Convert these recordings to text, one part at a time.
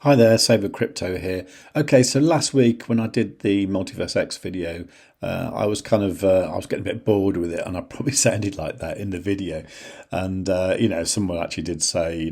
Hi there, savewith.crypto here. Okay, so last week when I did the MultiversX video, I was getting a bit bored with it, and I probably sounded like that in the video. And someone actually did say,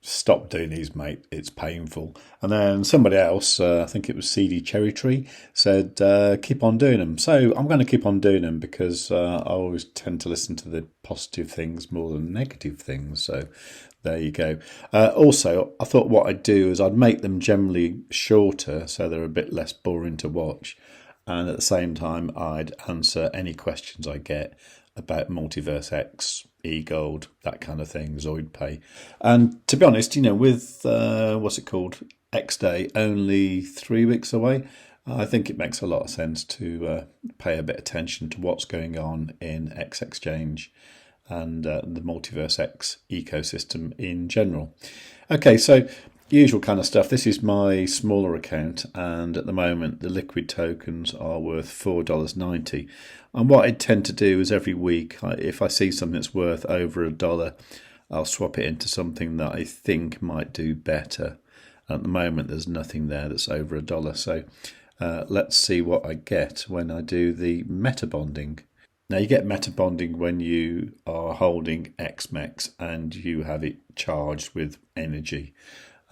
stop doing these, mate. It's painful. And then somebody else, I think it was CD Cherry Tree, said keep on doing them. So I'm going to keep on doing them because I always tend to listen to the positive things more than negative things. So there you go. Also, I thought what I'd do is I'd make them generally shorter so they're a bit less boring to watch. And at the same time, I'd answer any questions I get about MultiversX, eGold, that kind of thing, ZoidPay. And to be honest, with what's it called, X Day, only 3 weeks away, I think it makes a lot of sense to pay a bit of attention to what's going on in xExchange and the MultiversX ecosystem in general. Okay, so usual kind of stuff. This is my smaller account, and at the moment the liquid tokens are worth $4.90. And what I tend to do is every week, if I see something that's worth over $1, I'll swap it into something that I think might do better. At the moment, there's nothing there that's over $1. So let's see what I get when I do the metabonding. Now, you get metabonding when you are holding XMEX and you have it charged with energy.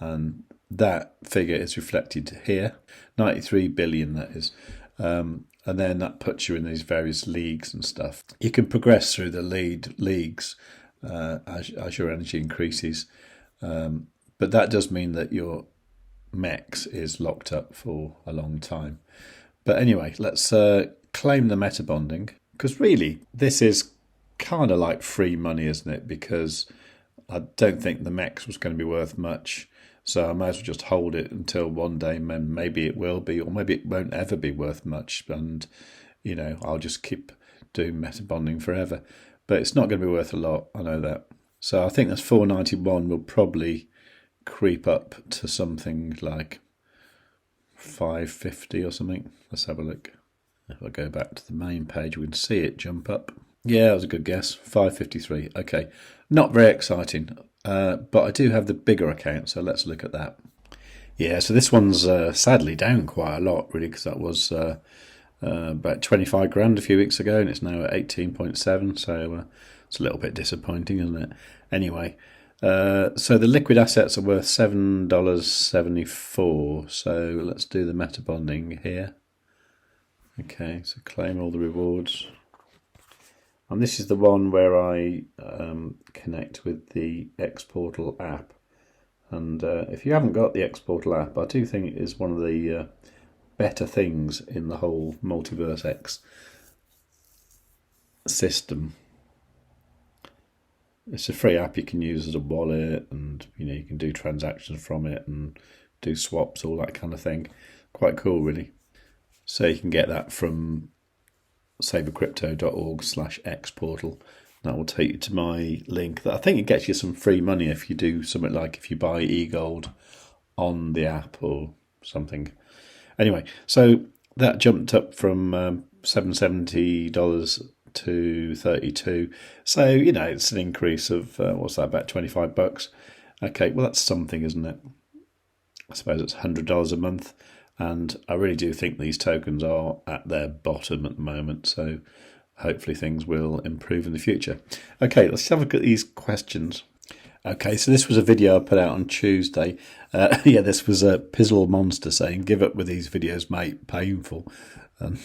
And that figure is reflected here, 93 billion that is. And then that puts you in these various leagues and stuff. You can progress through the leagues as your energy increases. But that does mean that your MEX is locked up for a long time. But anyway, let's claim the metabonding. Because really, this is kind of like free money, isn't it? Because I don't think the MEX was going to be worth much. So I might as well just hold it until one day maybe it will be, or maybe it won't ever be worth much. And, I'll just keep doing metabonding forever. But it's not going to be worth a lot, I know that. So I think that's 491 will probably creep up to something like 550 or something. Let's have a look. If I go back to the main page, we can see it jump up. Yeah, that was a good guess. 553. Okay, not very exciting, but I do have the bigger account, so let's look at that. Yeah, so this one's sadly down quite a lot, really, because that was about 25 grand a few weeks ago, and it's now at 18.7, so it's a little bit disappointing, isn't it? Anyway, so the liquid assets are worth $7.74, so let's do the metabonding here. Okay, so claim all the rewards. And this is the one where I connect with the XPortal app. And if you haven't got the XPortal app, I do think it is one of the better things in the whole MultiversX system. It's a free app you can use as a wallet, and you can do transactions from it and do swaps, all that kind of thing. Quite cool, really. So you can get that from savewithcrypto.org/xportal. That will take you to my link. That I think it gets you some free money if you do something like if you buy eGold on the app or something. Anyway, so that jumped up from $770 to $32. So, it's an increase of, what's that, about $25. Okay, well, that's something, isn't it? I suppose it's $100 a month. And I really do think these tokens are at their bottom at the moment, so hopefully things will improve in the future. Okay, let's have a look at these questions. Okay, so this was a video I put out on Tuesday. This was a Pizzle Monster saying, give up with these videos, mate, painful. And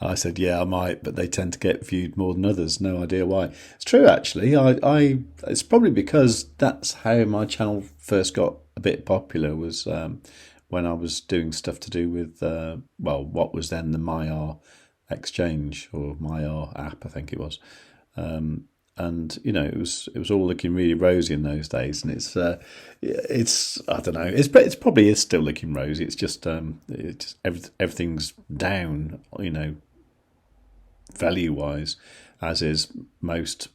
I said, yeah, I might, but they tend to get viewed more than others. No idea why. It's true, actually. It's probably because that's how my channel first got a bit popular, was when I was doing stuff to do with, what was then the Maiar exchange, or Maiar app, I think it was. And it was all looking really rosy in those days, and it's I don't know, it's probably is still looking rosy. It's just everything's down, value wise, as is most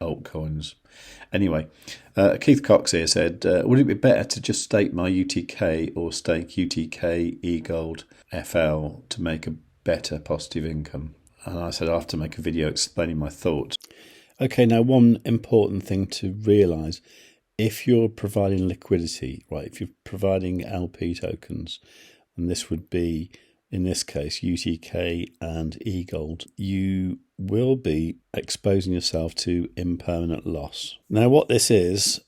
altcoins. Anyway, Keith Cox here said, would it be better to just stake my UTK or stake UTK, eGold, FL to make a better positive income? And I said I have to make a video explaining my thoughts. Okay, now one important thing to realise if you're providing liquidity, right, if you're providing LP tokens, and this would be, in this case, UTK and eGold, you will be exposing yourself to impermanent loss. Now, what this is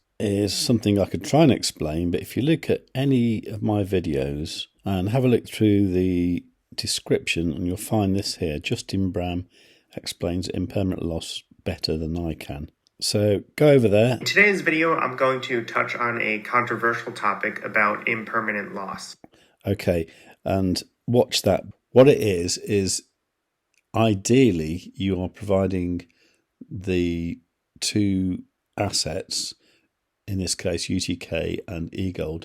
something I could try and explain, but if you look at any of my videos and have a look through the description, and you'll find this here, Justin Bram explains impermanent loss better than I can. So go over there. In today's video, I'm going to touch on a controversial topic about impermanent loss. Okay, and watch that. What it is ideally you are providing the two assets, in this case UTK and eGold,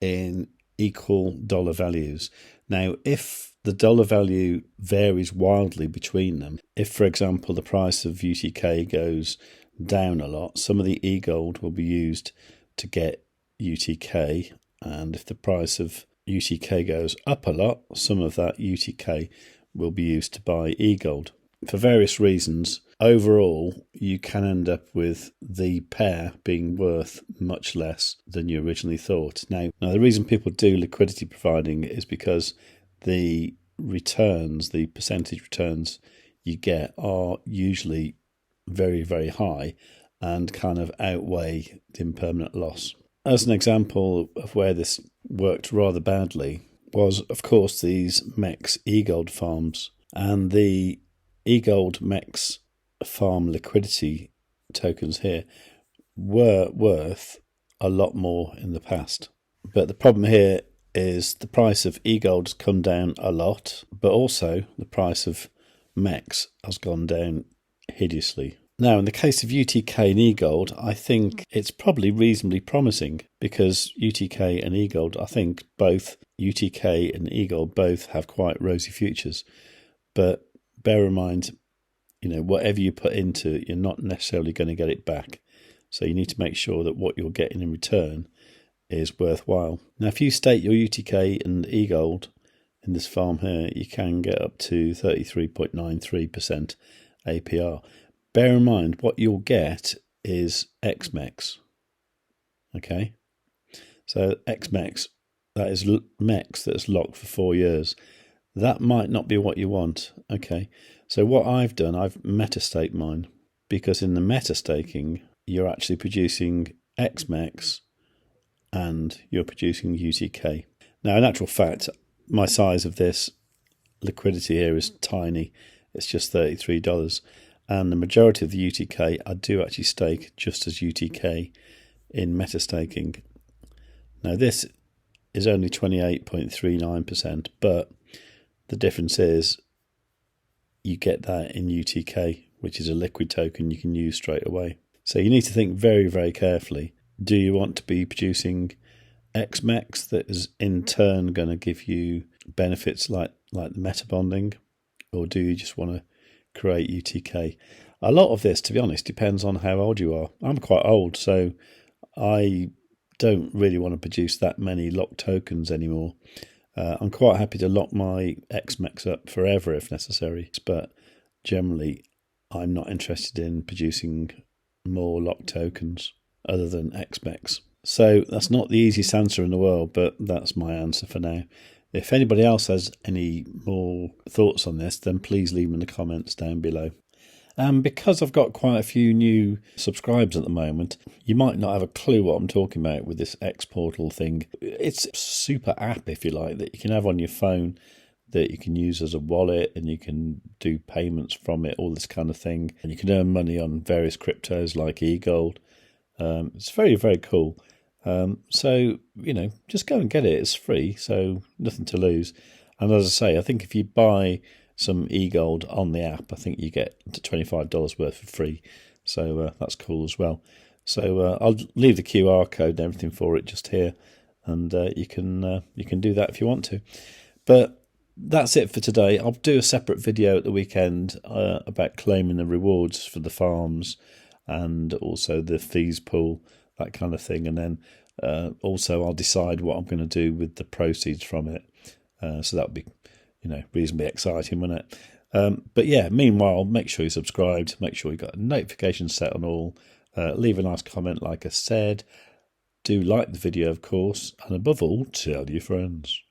in equal dollar values. Now, if the dollar value varies wildly between them, if, for example, the price of UTK goes down a lot, some of the eGold will be used to get UTK, and if the price of UTK goes up a lot, some of that UTK will be used to buy eGold. For various reasons, overall, you can end up with the pair being worth much less than you originally thought. Now, the reason people do liquidity providing is because the returns, the percentage returns you get, are usually very, very high and kind of outweigh the impermanent loss. As an example of where this worked rather badly was, of course, these MEX eGold farms, and the eGold MEX farm liquidity tokens here were worth a lot more in the past. But the problem here is the price of eGold has come down a lot, but also the price of MEX has gone down hideously. Now, in the case of UTK and eGold, I think it's probably reasonably promising, because UTK and eGold, I think both UTK and eGold both have quite rosy futures. But bear in mind, whatever you put into it, you're not necessarily going to get it back. So you need to make sure that what you're getting in return is worthwhile. Now, if you stake your UTK and eGold in this farm here, you can get up to 33.93% APR. Bear in mind, what you'll get is XMEX. Okay? So XMEX, that is MEX that's locked for 4 years. That might not be what you want. Okay? So what I've done, I've metastaked mine, because in the metastaking, you're actually producing XMEX and you're producing UTK. Now, in actual fact, my size of this liquidity here is tiny. It's just $33. And the majority of the UTK I do actually stake just as UTK in metastaking. Now, this is only 28.39%, but the difference is you get that in UTK, which is a liquid token you can use straight away. So you need to think very, very carefully. Do you want to be producing XMEX that is in turn going to give you benefits like the metabonding, or do you just want to create UTK? A lot of this, to be honest, depends on how old you are. I'm quite old, so I don't really want to produce that many locked tokens anymore. I'm quite happy to lock my XMEX up forever if necessary, but generally I'm not interested in producing more locked tokens other than XMEX. So that's not the easiest answer in the world, but that's my answer for now. If anybody else has any more thoughts on this, then please leave them in the comments down below. And because I've got quite a few new subscribers at the moment, you might not have a clue what I'm talking about with this XPortal thing. It's a super app, if you like, that you can have on your phone, that you can use as a wallet, and you can do payments from it, all this kind of thing. And you can earn money on various cryptos like eGold. It's very, very cool. So, just go and get it. It's free, so nothing to lose. And as I say, I think if you buy some eGold on the app, I think you get $25 worth for free. So that's cool as well. So I'll leave the QR code and everything for it just here, and you can do that if you want to. But that's it for today. I'll do a separate video at the weekend about claiming the rewards for the farms and also the fees pool, that kind of thing. And then also I'll decide what I'm going to do with the proceeds from it. So that'll be, reasonably exciting, won't it? But yeah, meanwhile, make sure you're subscribed. Make sure you've got a notification set on all. Leave a nice comment, like I said. Do like the video, of course, and above all, tell your friends.